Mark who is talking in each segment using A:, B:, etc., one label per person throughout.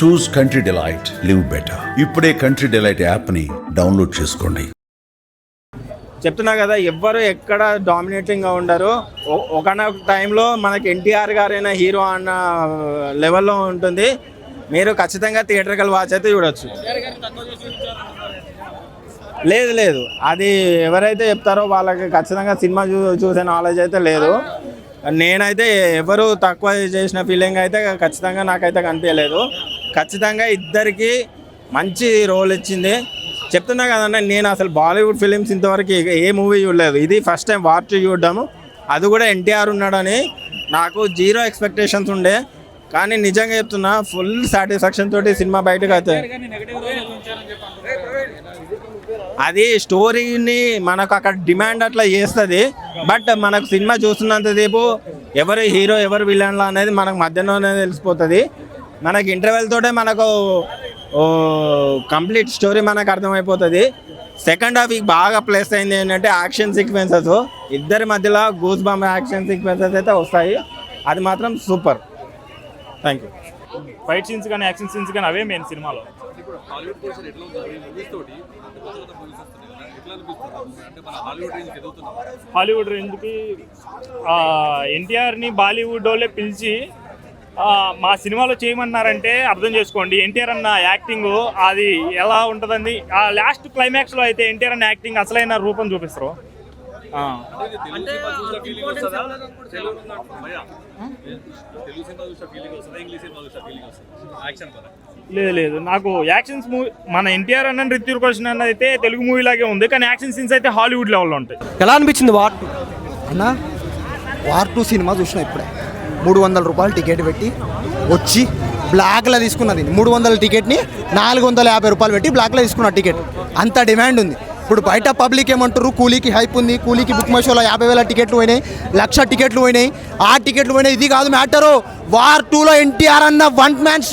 A: చూస్ country delight, live better. ఇప్పుడే country delight యాప్ని download చేసుకోండి.
B: చెప్తున్నా కదా, ఎవ్వరు ఎక్కడ డామినేటింగ్గా ఉండరు. ఒకనొక టైంలో మనకి ఎన్టీఆర్ గారైన హీరో అన్న లెవెల్లో ఉంటుంది. మీరు ఖచ్చితంగా థియేటర్కల్ వాచ్ అయితే చూడొచ్చు. లేదు, అది ఎవరైతే చెప్తారో వాళ్ళకి ఖచ్చితంగా సినిమా చూసే నాలెడ్జ్ అయితే లేదు. నేనైతే ఎవరు తక్కువ చేసిన ఫీలింగ్ అయితే ఖచ్చితంగా నాకైతే కనిపించలేదు. ఖచ్చితంగా ఇద్దరికి మంచి రోల్ ఇచ్చింది. చెప్తున్నా కదన్నా, నేను అసలు బాలీవుడ్ ఫిలిమ్స్ ఇంతవరకు ఏ మూవీ చూడలేదు. ఇది ఫస్ట్ టైం వాచ్ చూడడము. అది కూడా ఎన్టీఆర్ ఉన్నాడని నాకు 0 ఎక్స్పెక్టేషన్స్ ఉండే. కానీ నిజంగా చెప్తున్నా, ఫుల్ సాటిస్ఫాక్షన్ తోటి సినిమా బయటకు అవుతుంది. అది స్టోరీని మనకు అక్కడ డిమాండ్ అట్లా చేస్తుంది. బట్ మనకు సినిమా చూస్తున్నంతసేపు ఎవరు హీరో ఎవరు విలన్లా అనేది మనకు మధ్యలోనే తెలిసిపోతుంది. మనకి ఇంటర్వెల్ తోటే మనకు కంప్లీట్ స్టోరీ మనకు అర్థమైపోతుంది. సెకండ్ హాఫ్ బాగా ప్లేస్ అయింది ఏంటంటే యాక్షన్ సీక్వెన్సెస్, ఇద్దరి మధ్యలో గూస్ బంప్ యాక్షన్ సీక్వెన్సెస్ అయితే వస్తాయి. అది మాత్రం super. Thank you.
C: Fight scenes కానీ యాక్షన్ సీన్స్ కానీ అవే మెయిన్ సినిమాలో. హాలీవుడ్ రేంజ్కి ఎన్టీఆర్ని బాలీవుడ్ వాళ్ళే పిలిచి మా సినిమాలో చేయమన్నారంటే అర్థం చేసుకోండి. ఎన్టీఆర్ అన్న యాక్టింగ్ అది ఎలా ఉంటుందని ఆ లాస్ట్ క్లైమాక్స్లో అయితే ఎన్టీఆర్ అన్న యాక్టింగ్ అసలైన రూపం చూపిస్తారు. లేదు, నాకు యాక్షన్స్ మూవీ మన ఎన్టీఆర్ అన్న రితిక్ రోషన్ అన్న అయితే తెలుగు మూవీ లాగే ఉంది. కానీ యాక్షన్ సీన్స్ అయితే హాలీవుడ్ లెవెల్లో ఉంటాయి.
D: ఎలా అనిపించింది వార్ 2 అన్న? వార్ 2 సినిమా చూసిన ఇప్పుడే. 300 రూపాయలు టికెట్ పెట్టి వచ్చి బ్లాక్లో తీసుకున్నది. 300 టికెట్ని 450 రూపాయలు పెట్టి బ్లాక్లో తీసుకున్న టికెట్. అంత డిమాండ్ ఉంది. ఇప్పుడు బయట పబ్లిక్ ఏమంటారు, కూలీకి హైప్ ఉంది, కూలీకి బుక్ మై షోలో 50,000 టికెట్లు పోయినాయి, 1,00,000 టికెట్లు పోయినాయి, ఆ టికెట్లు పోయినాయి. ఇది కాదు మ్యాటరు. వార్ 2లో ఎన్టీఆర్ అన్న 1 మ్యాన్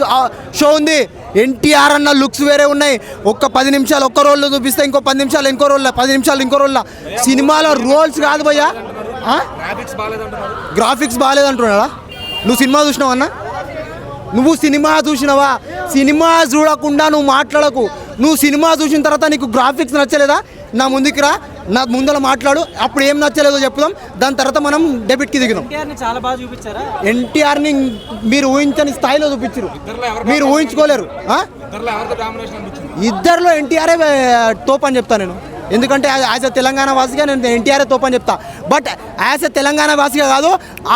D: షో ఉంది. ఎన్టీఆర్ అన్న లుక్స్ వేరే ఉన్నాయి. 10 నిమిషాలు ఒక్క రోల్లో చూపిస్తే ఇంకో 10 నిమిషాలు ఇంకో రోల్లో, 10 నిమిషాలు ఇంకో రోల్లో. సినిమాలో రోల్స్ కాదు భయ్యా, గ్రాఫిక్స్ బాగాలేదంటున్నాడా? నువ్వు సినిమా చూసినావన్నా? నువ్వు సినిమా చూసినావా? సినిమా చూడకుండా నువ్వు మాట్లాడకు. నువ్వు సినిమా చూసిన తర్వాత నీకు గ్రాఫిక్స్ నచ్చలేదా? నా ముందుకు రా, నా ముందర మాట్లాడు. అప్పుడు ఏం నచ్చలేదో చెప్పుదాం, దాని తర్వాత మనం డెబిట్కి దిగుదాం.
E: చాలా బాగా చూపించారా?
D: ఎన్టీఆర్ని మీరు ఊహించని స్థాయిలో చూపించారు, మీరు ఊహించుకోలేరు. ఇద్దరిలో ఎన్టీఆరే తోపు అని చెప్తాను నేను. ఎందుకంటే యాజ్ ఎ తెలంగాణ వాసిగా నేను ఎన్టీఆర్ తోపని చెప్తా. బట్ యాజ్ ఎ తెలంగాణ వాసిగా కాదు,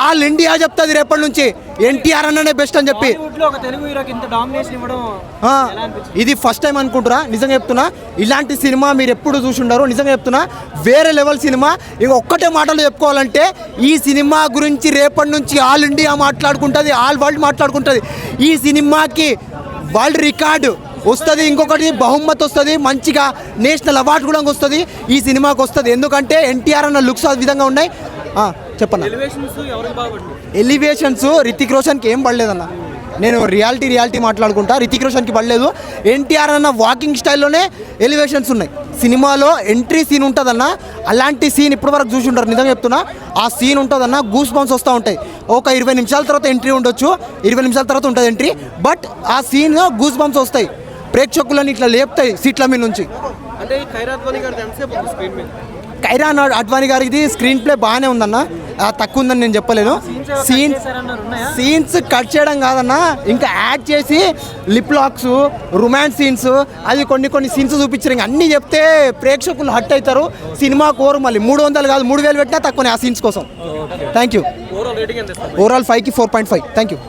D: ఆల్ ఇండియా చెప్తుంది రేపటి నుంచి ఎన్టీఆర్ అన్ననే బెస్ట్ అని చెప్పి. ఇది ఫస్ట్ టైం అనుకుంటున్నా, నిజంగా చెప్తున్నా. ఇలాంటి సినిమా మీరు ఎప్పుడు చూసి ఉండరు, నిజంగా చెప్తున్నా. వేరే లెవెల్ సినిమా. ఇక ఒక్కటే మాటలు చెప్పుకోవాలంటే, ఈ సినిమా గురించి రేపటి నుంచి ఆల్ ఇండియా మాట్లాడుకుంటుంది, ఆల్ వరల్డ్ మాట్లాడుకుంటుంది. ఈ సినిమాకి వరల్డ్ రికార్డు వస్తుంది, ఇంకొకటి బహుమతి వస్తుంది, మంచిగా నేషనల్ అవార్డు కూడా వస్తుంది ఈ సినిమాకి వస్తుంది. ఎందుకంటే ఎన్టీఆర్ అన్న లుక్స్ ఆ విధంగా ఉన్నాయి. చెప్పన్నా, ఎలివేషన్స్ రితిక్ రోషన్కి ఏం పడలేదన్న. నేను రియాలిటీ మాట్లాడుకుంటా. రితిక్ రోషన్కి పడలేదు. ఎన్టీఆర్ అన్న వాకింగ్ స్టైల్లోనే ఎలివేషన్స్ ఉన్నాయి. సినిమాలో ఎంట్రీ సీన్ ఉంటుందన్న, అలాంటి సీన్ ఇప్పటివరకు చూసి ఉంటారు. నిజంగా చెప్తున్నా, ఆ సీన్ ఉంటుందన్న, గూస్ బంప్స్ వస్తూ ఉంటాయి. ఒక 20 నిమిషాల తర్వాత ఎంట్రీ ఉండొచ్చు, 20 నిమిషాల తర్వాత ఉంటుంది ఎంట్రీ. బట్ ఆ సీన్ గూస్ బంప్స్ వస్తాయి, ప్రేక్షకులను ఇట్లా లేపుతాయి సీట్ల మీద నుంచి.
E: అంటే
D: ఖైరాన్ అడ్వాణి గారికి స్క్రీన్ ప్లే బాగానే ఉందన్న, తక్కువ ఉందని నేను చెప్పలేను. సీన్స్ కట్ చేయడం కాదన్న, ఇంకా యాడ్ చేసి లిప్ లాక్స్, రొమాన్స్ సీన్స్, అది కొన్ని సీన్స్ చూపించారు. ఇంకా అన్నీ చెప్తే ప్రేక్షకులు హట్ అవుతారు. సినిమా కోరు మళ్ళీ 300 కాదు 3,000 పెట్టినా తక్కువనే ఆ సీన్స్ కోసం. Thank you. ఓవరాల్ 5కి 4.5. Thank you.